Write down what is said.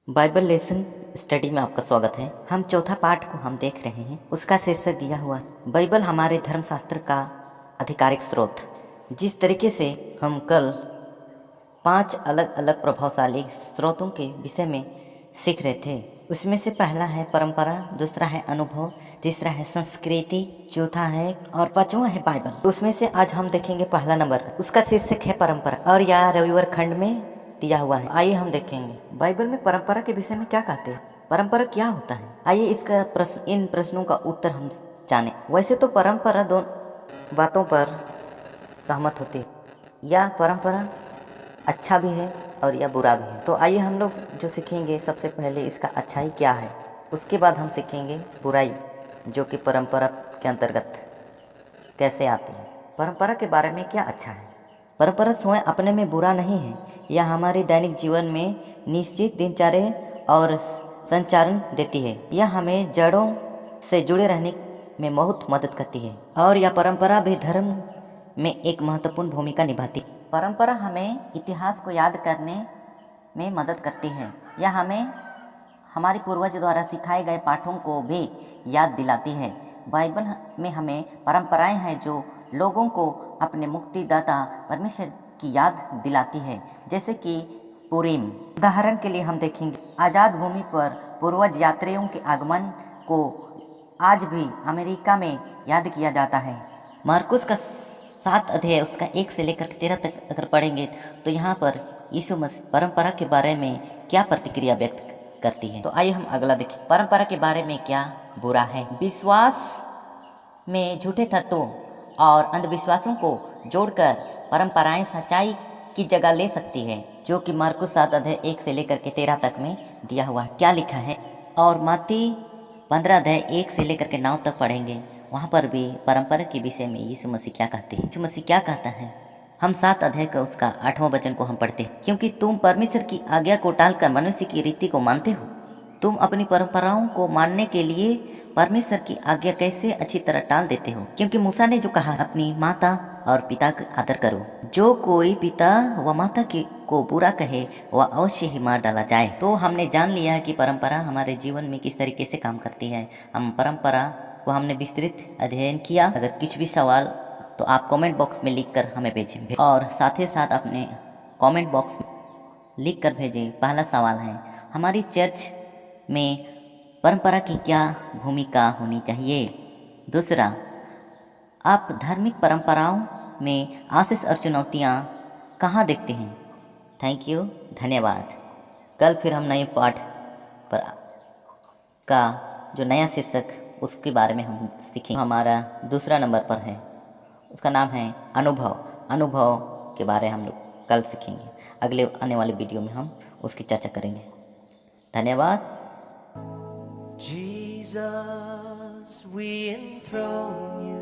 Bible lesson study में आपका स्वागत है। हम चौथा पाठ को हम देख रहे हैं। उसका शीर्षक दिया हुआ है बाइबल हमारे धर्मशास्त्र का आधिकारिक स्रोत। जिस तरीके से हम कल 5 अलग अलग प्रभावशाली स्रोतों के विषय में सीख रहे थे, उसमें से पहला है परंपरा, दूसरा है अनुभव, तीसरा है संस्कृति, चौथा है और पांचवा है बाइबल। उसमें से आज हम देखेंगे पहला नंबर का, उसका शीर्षक है परंपरा और यह रविवार खंड में दिया हुआ है। आइए हम देखेंगे बाइबल में परंपरा के विषय में क्या कहते हैं, परंपरा क्या होता है। आइए इसका इन प्रश्नों का उत्तर हम जाने। वैसे तो परंपरा दोनों बातों पर सहमत होती है, या परंपरा अच्छा भी है और या बुरा भी है। तो आइए हम लोग जो सीखेंगे, सबसे पहले इसका अच्छाई क्या है, उसके बाद हम सीखेंगे बुराई जो कि परंपरा के अंतर्गत कैसे आती है। परंपरा के बारे में क्या अच्छा है। परंपरा स्वयं अपने में बुरा नहीं है, यह हमारे दैनिक जीवन में निश्चित दिनचर्या और संचालन देती है। यह हमें जड़ों से जुड़े रहने में बहुत मदद करती है और यह परंपरा भी धर्म में एक महत्वपूर्ण भूमिका निभाती है। परंपरा हमें इतिहास को याद करने में मदद करती है। यह हमें हमारे पूर्वज द्वारा सिखाए गए पाठों को भी याद दिलाती है। बाइबल में हमें परंपराएं हैं जो लोगों को अपने मुक्तिदाता परमेश्वर की याद दिलाती है, जैसे कि पुरीम। उदाहरण के लिए हम देखेंगे, आज़ाद भूमि पर पूर्वज यात्रियों के आगमन को आज भी अमेरिका में याद किया जाता है। मार्कुस का 7 अध्याय उसका 1 से लेकर 13 तक अगर पढ़ेंगे तो यहाँ पर यीशु मसीह परंपरा के बारे में क्या प्रतिक्रिया व्यक्त करती है। तो आइए हम अगला देखें, परंपरा के बारे में क्या बुरा है। विश्वास में झूठे तत्वों और अंधविश्वासों को जोड़कर परंपराएं सच्चाई की जगह ले सकती है, जो कि मार्कुस 7 अध्याय 1 से लेकर के 13 तक में दिया हुआ है। क्या लिखा है, और मत्ती 15 अध्याय 1 से लेकर के 9 तक पढ़ेंगे, वहाँ पर भी परंपरा के विषय में यीशु मसीह क्या कहते हैं। यीशु मसीह क्या कहता है, हम 7 अध्याय का उसका 8वां वचन को हम पढ़ते हैं। क्योंकि तुम परमेश्वर की आज्ञा को टालकर मनुष्य की रीति को मानते हो, तुम अपनी परंपराओं को मानने के लिए परमेश्वर की आज्ञा कैसे अच्छी तरह टाल देते हो। क्योंकि मूसा ने जो कहा, अपनी माता और पिता का आदर करो, जो कोई पिता व माता को बुरा कहे वह अवश्य ही मार डाला जाए। तो हमने जान लिया है कि परंपरा हमारे जीवन में किस तरीके से काम करती है। हम परंपरा को हमने विस्तृत अध्ययन किया। अगर कुछ भी सवाल तो आप कमेंट बॉक्स में लिख कर हमें भेजें, और साथ ही साथ अपने कमेंट बॉक्स में लिख कर भेजें। पहला सवाल है, हमारी चर्च में परंपरा की क्या भूमिका होनी चाहिए। दूसरा, आप धार्मिक परंपराओं में आशीष और चुनौतियाँ कहाँ देखते हैं। थैंक यू, धन्यवाद। कल फिर हम नए पाठ पर का जो नया शीर्षक उसके बारे में हम सीखेंगे। हमारा दूसरा नंबर पर है, उसका नाम है अनुभव। अनुभव के बारे हम लोग कल सीखेंगे। अगले आने वाले वीडियो में हम उसकी चर्चा करेंगे। धन्यवाद। Jesus, we enthrone you.